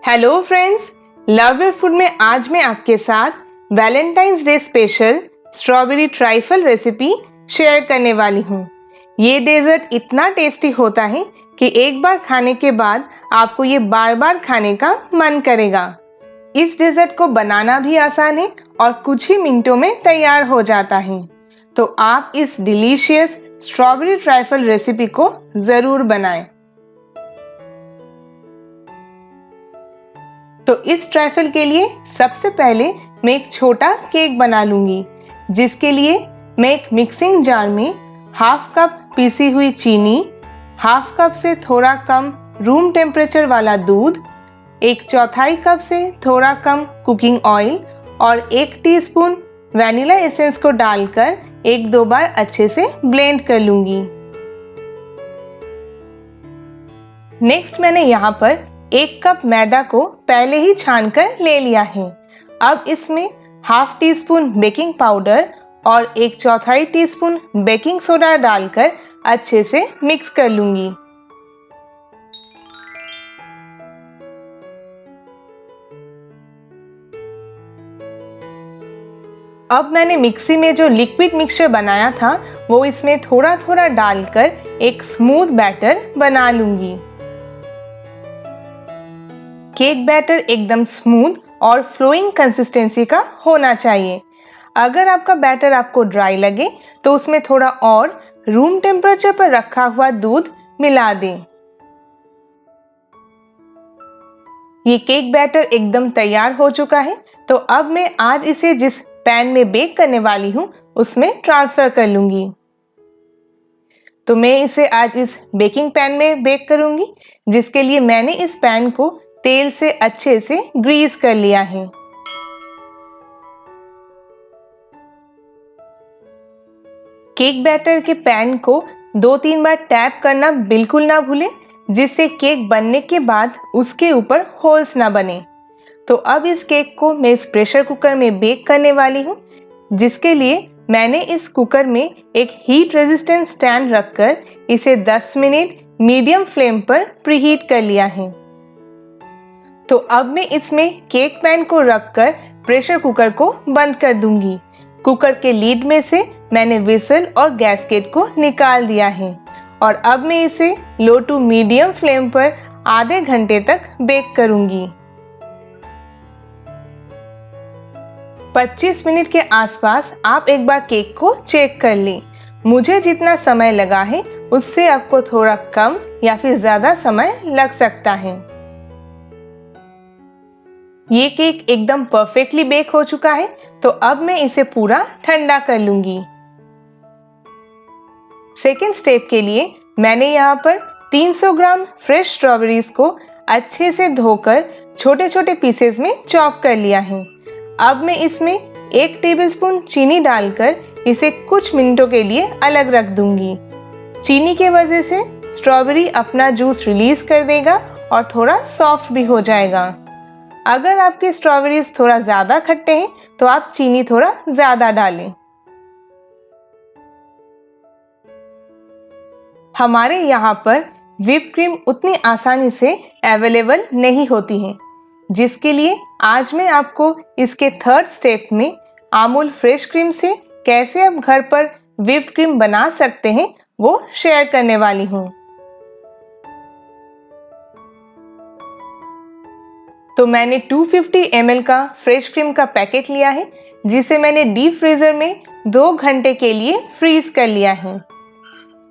Hello friends, love your food में आज मैं आपके साथ Valentine's day special strawberry trifle recipe share करने वाली हूँ। ये डेजर्ट इतना टेस्टी होता है कि एक बार खाने के बाद आपको ये बार बार खाने का मन करेगा। इस डेजर्ट को बनाना भी आसान है और कुछ ही मिनटों में तैयार हो जाता है। तो आप इस डिलीशियस स्ट्रॉबेरी ट्राइफल रेसिपी को ज़रूर बनाएं। तो इस ट्राइफल के लिए सबसे पहले मैं एक छोटा केक बना लूँगी, जिसके लिए मैं एक मिक्सिंग जार में हाफ कप पीसी हुई चीनी, हाफ कप से थोड़ा कम रूम टेम्परेचर वाला दूध, 1/4 कप से थोड़ा कम कुकिंग ऑयल और 1 टीस्पून वैनिला एसेंस को डालकर 1-2 बार अच्छे से ब्लेंड कर लूँगी। नेक्स्ट मैंने यहाँ पर 1 कप मैदा को पहले ही छान कर ले लिया है। अब इसमें half tea spoon baking powder और 1/4 टीस्पून बेकिंग सोडा डालकर अच्छे से मिक्स कर लूंगी। अब मैंने मिक्सी में जो लिक्विड मिक्सचर बनाया था वो इसमें थोड़ा थोड़ा डालकर एक स्मूथ बैटर बना लूंगी। केक बैटर एकदम स्मूथ और फ्लोइंग कंसिस्टेंसी का होना चाहिए। अगर आपका बैटर आपको ड्राई लगे तो उसमें थोड़ा और रूम टेम्परेचर पर रखा हुआ दूध मिला दें। ये केक बैटर एकदम तैयार हो चुका है। तो अब मैं आज इसे जिस पैन में बेक करने वाली हूँ उसमें ट्रांसफर कर लूंगी। तो मैं इसे आज इस बेकिंग पैन में बेक करूंगी, जिसके लिए मैंने इस पैन को तेल से अच्छे से ग्रीस कर लिया है। केक बैटर के पैन को 2-3 बार टैप करना बिल्कुल ना भूलें, जिससे केक बनने के बाद उसके ऊपर होल्स ना बने। तो अब इस केक को मैं इस प्रेशर कुकर में बेक करने वाली हूँ, जिसके लिए मैंने इस कुकर में एक हीट रेजिस्टेंट स्टैंड रखकर इसे 10 मिनट मीडियम फ्लेम पर प्रीहीट कर लिया है। तो अब मैं इसमें केक पैन को रखकर प्रेशर कुकर को बंद कर दूंगी। कुकर के लीड में से मैंने विसल और गैसकेट को निकाल दिया है और अब मैं इसे लो टू मीडियम फ्लेम पर आधे घंटे तक बेक करूंगी। 25 मिनट के आसपास आप एक बार केक को चेक कर लें। मुझे जितना समय लगा है उससे आपको थोड़ा कम या फिर ज़्यादा समय लग सकता है। ये केक एकदम परफेक्टली बेक हो चुका है। तो अब मैं इसे पूरा ठंडा कर लूंगी। सेकेंड स्टेप के लिए मैंने यहाँ पर 300 ग्राम फ्रेश स्ट्रॉबेरीज को अच्छे से धोकर छोटे छोटे पीसेस में चॉप कर लिया है। अब मैं इसमें 1 टेबलस्पून चीनी डालकर इसे कुछ मिनटों के लिए अलग रख दूंगी। चीनी के वजह से स्ट्रॉबेरी अपना जूस रिलीज कर देगा और थोड़ा सॉफ्ट भी हो जाएगा। अगर आपके स्ट्रॉबेरीज थोड़ा ज़्यादा खट्टे हैं तो आप चीनी थोड़ा ज़्यादा डालें। हमारे यहाँ पर व्हिप क्रीम उतनी आसानी से अवेलेबल नहीं होती है, जिसके लिए आज मैं आपको इसके थर्ड स्टेप में अमूल फ्रेश क्रीम से कैसे आप घर पर व्हिप क्रीम बना सकते हैं वो शेयर करने वाली हूँ। तो मैंने 250 ml का फ्रेश क्रीम का पैकेट लिया है, जिसे मैंने डीप फ्रीज़र में 2 घंटे के लिए फ्रीज कर लिया है।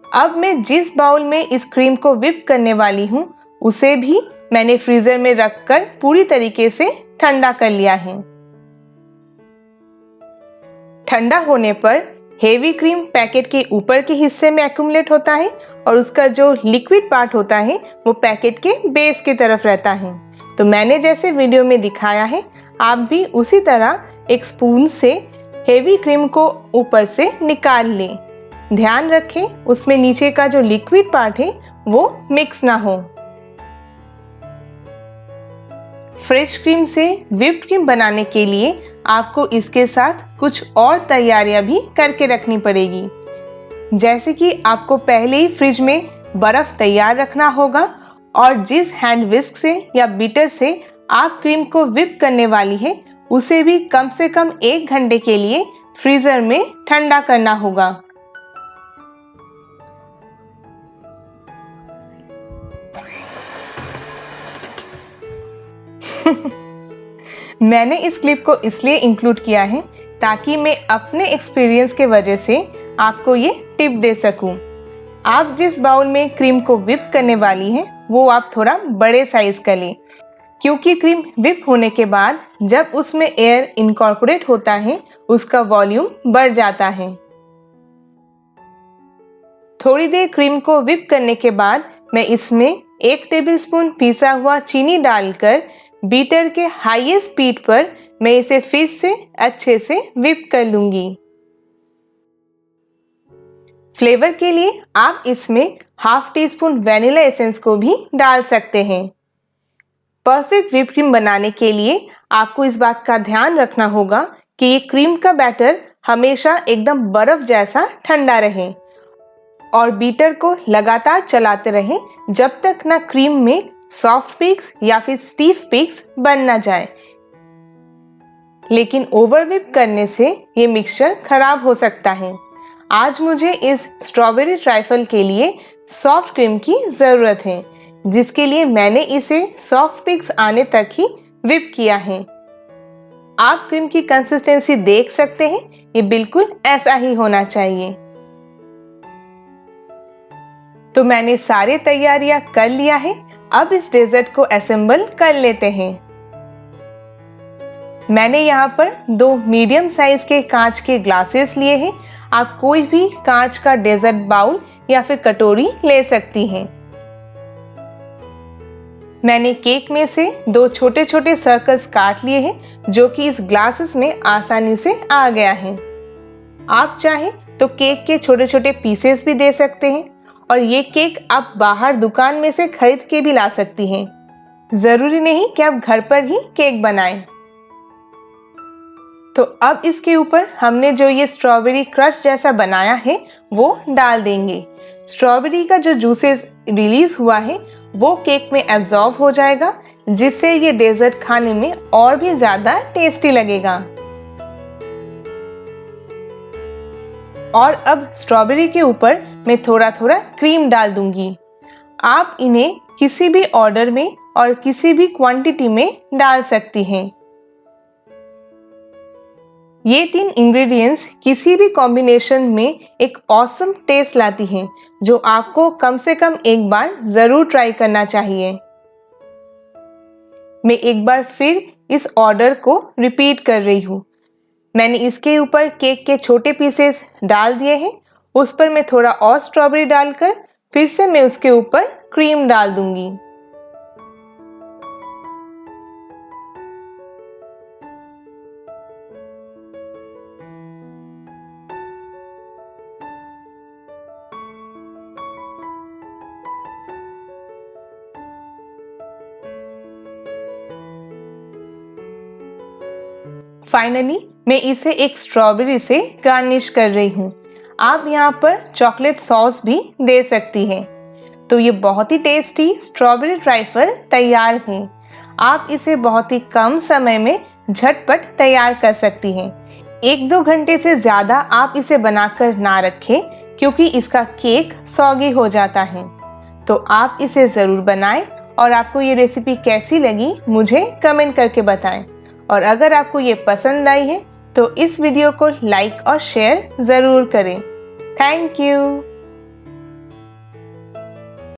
अब मैं जिस बाउल में इस क्रीम को व्हिप करने वाली हूँ उसे भी मैंने फ्रीज़र में रखकर पूरी तरीके से ठंडा कर लिया है। ठंडा होने पर हेवी क्रीम पैकेट के ऊपर के हिस्से में एक्यूमुलेट होता है और उसका जो लिक्विड पार्ट होता है वो पैकेट के बेस की तरफ रहता है। तो मैंने जैसे वीडियो में दिखाया है आप भी उसी तरह एक स्पून से हेवी क्रीम को ऊपर से निकाल लें। ध्यान रखें उसमें नीचे का जो लिक्विड पार्ट है वो मिक्स ना हो। फ्रेश क्रीम से व्हिप्ड क्रीम बनाने के लिए आपको इसके साथ कुछ और तैयारियां भी करके रखनी पड़ेगी, जैसे कि आपको पहले ही फ्रिज में बर्फ तैयार रखना होगा और जिस हैंड विस्क से या बीटर से आप क्रीम को व्हिप करने वाली है उसे भी कम से कम 1 घंटे के लिए फ्रीजर में ठंडा करना होगा। मैंने इस क्लिप को इसलिए इंक्लूड किया है ताकि मैं अपने एक्सपीरियंस के वजह से आपको ये टिप दे सकूं। आप जिस बाउल में क्रीम को व्हिप करने वाली हैं वो आप थोड़ा बड़े साइज का लें, क्योंकि क्रीम व्हिप होने के बाद जब उसमें एयर इनकॉर्पोरेट होता है उसका वॉल्यूम बढ़ जाता है। थोड़ी देर क्रीम को व्हिप करने के बाद मैं इसमें 1 टेबलस्पून पिसा हुआ चीनी डालकर बीटर के हाईएस्ट स्पीड पर मैं इसे फिर से अच्छे से व्हिप कर लूंगी। फ्लेवर के लिए आप इसमें ½ टीस्पून वैनिला एसेंस को भी डाल सकते हैं। परफेक्ट व्हिप क्रीम बनाने के लिए आपको इस बात का ध्यान रखना होगा कि ये क्रीम का बैटर हमेशा एकदम बर्फ जैसा ठंडा रहे और बीटर को लगातार चलाते रहें जब तक ना क्रीम में सॉफ्ट पीक्स या फिर स्टीफ पीक्स बन ना जाए। लेकिन ओवर व्हिप करने से ये मिक्सचर खराब हो सकता है। आज मुझे इस स्ट्रॉबेरी ट्राइफल के लिए सॉफ्ट क्रीम की ज़रूरत है, जिसके लिए मैंने इसे सॉफ्ट पीक्स आने तक ही व्हिप किया है। आप क्रीम की कंसिस्टेंसी देख सकते हैं, ये बिल्कुल ऐसा ही होना चाहिए। तो मैंने सारे तैयारियां कर लिया है। अब इस डेजर्ट को असेंबल कर लेते हैं। मैंने यहाँ पर 2 मीडियम साइज के कांच के ग्लासेस लिए हैं। आप कोई भी कांच का डेजर्ट बाउल या फिर कटोरी ले सकती हैं। मैंने केक में से 2 छोटे छोटे सर्कल्स काट लिए हैं जो कि इस ग्लासेस में आसानी से आ गया है। आप चाहें तो केक के छोटे छोटे पीसेस भी दे सकते हैं और ये केक आप बाहर दुकान में से खरीद के भी ला सकती हैं। ज़रूरी नहीं कि आप घर पर ही केक बनाएं। तो अब इसके ऊपर हमने जो ये स्ट्रॉबेरी क्रश जैसा बनाया है वो डाल देंगे। स्ट्रॉबेरी का जो जूसेस रिलीज हुआ है वो केक में एब्जॉर्ब हो जाएगा, जिससे ये डेजर्ट खाने में और भी ज़्यादा टेस्टी लगेगा। और अब स्ट्रॉबेरी के ऊपर मैं थोड़ा थोड़ा क्रीम डाल दूंगी। आप इन्हें किसी भी ऑर्डर में और किसी भी क्वांटिटी में डाल सकती हैं। ये 3 इंग्रेडिएंट्स किसी भी कॉम्बिनेशन में एक ऑसम टेस्ट लाती हैं, जो आपको कम से कम एक बार ज़रूर ट्राई करना चाहिए। मैं एक बार फिर इस ऑर्डर को रिपीट कर रही हूँ। मैंने इसके ऊपर केक के छोटे पीसेस डाल दिए हैं। उस पर मैं थोड़ा और स्ट्रॉबेरी डालकर फिर से मैं उसके ऊपर क्रीम डाल दूंगी। फाइनली मैं इसे एक स्ट्रॉबेरी से गार्निश कर रही हूँ। आप यहाँ पर चॉकलेट सॉस भी दे सकती हैं। तो ये बहुत ही टेस्टी स्ट्रॉबेरी ट्राइफल तैयार है। आप इसे बहुत ही कम समय में झटपट तैयार कर सकती हैं। 1-2 घंटे से ज़्यादा आप इसे बनाकर ना रखें, क्योंकि इसका केक सॉगी हो जाता है। तो आप इसे ज़रूर बनाएं और आपको ये रेसिपी कैसी लगी मुझे कमेंट करके बताएं। और अगर आपको ये पसंद आई है तो इस वीडियो को लाइक और शेयर ज़रूर करें। Thank you.